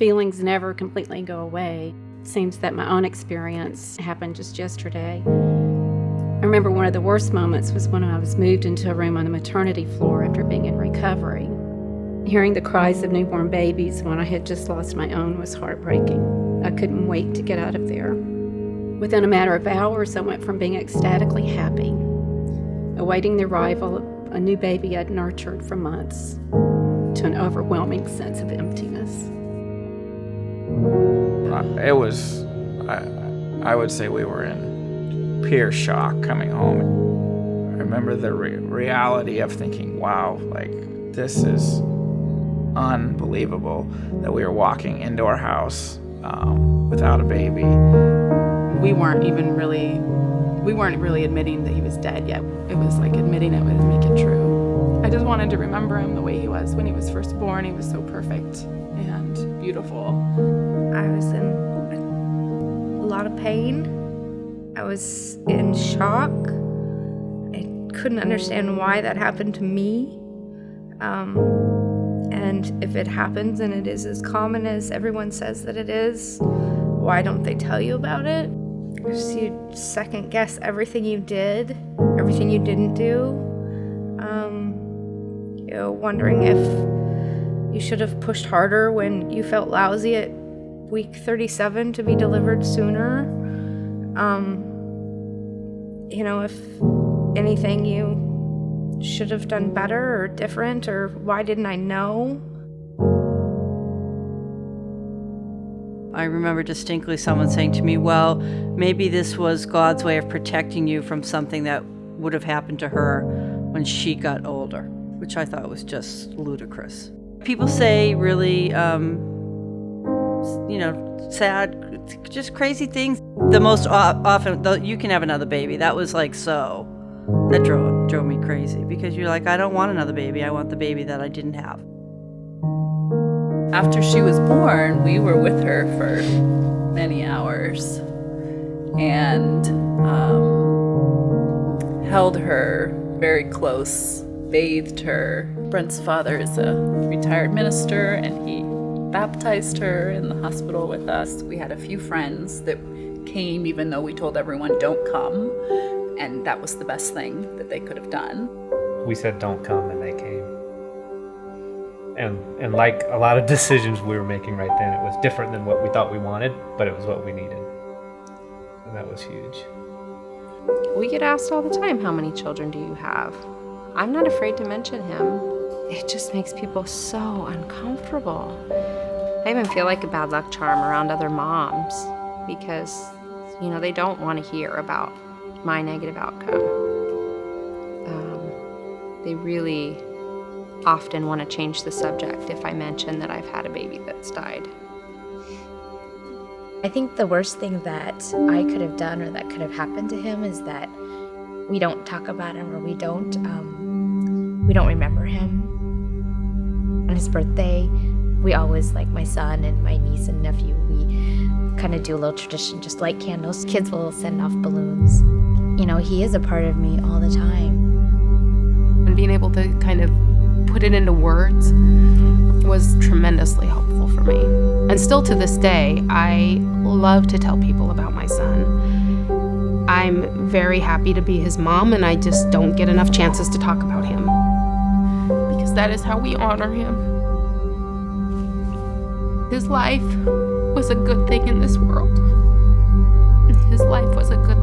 feelings never completely go away. It seems that my own experience happened just yesterday. I remember one of the worst moments was when I was moved into a room on the maternity floor after being in recovery. Hearing the cries of newborn babies when I had just lost my own was heartbreaking. I couldn't wait to get out of there. Within a matter of hours, I went from being ecstatically happy, awaiting the arrival of a new baby I'd nurtured for months, to an overwhelming sense of emptiness. It was, I would say we were in pure shock coming home. I remember the reality of thinking, wow, like this is unbelievable that we were walking into our house without a baby. We weren't really admitting that he was dead yet. It was like admitting it would make it true. I just wanted to remember him the way he was when he was first born. He was so perfect and beautiful. I was in a lot of pain. I was in shock. I couldn't understand why that happened to me. And if it happens and it is as common as everyone says that it is, why don't they tell you about it? Because you second guess everything you did, everything you didn't do. Wondering if you should have pushed harder when you felt lousy at week 37 to be delivered sooner. If anything you should have done better or different, or why didn't I know? I remember distinctly someone saying to me, well, maybe this was God's way of protecting you from something that would have happened to her when she got older, which I thought was just ludicrous. People say really, sad, just crazy things. The most often, you can have another baby. That was like so. That drove me crazy because you're like, I don't want another baby. I want the baby that I didn't have. After she was born, we were with her for many hours and held her very close, bathed her. Brent's father is a retired minister, and he baptized her in the hospital with us. We had a few friends that came even though we told everyone don't come, and that was the best thing that they could have done. We said don't come, and they came. And like a lot of decisions we were making right then, it was different than what we thought we wanted, but it was what we needed. And that was huge. We get asked all the time, how many children do you have? I'm not afraid to mention him. It just makes people so uncomfortable. I even feel like a bad luck charm around other moms because, they don't want to hear about my negative outcome. They really often want to change the subject if I mention that I've had a baby that's died. I think the worst thing that I could have done or that could have happened to him is that we don't talk about him, or we don't remember him. On his birthday, we always, like my son and my niece and nephew, we kind of do a little tradition, just light candles. Kids will send off balloons. He is a part of me all the time. And being able to kind of put it into words was tremendously helpful for me. And still to this day, I love to tell people about my son. I'm very happy to be his mom, and I just don't get enough chances to talk about him. Because that is how we honor him. His life was a good thing in this world. His life was a good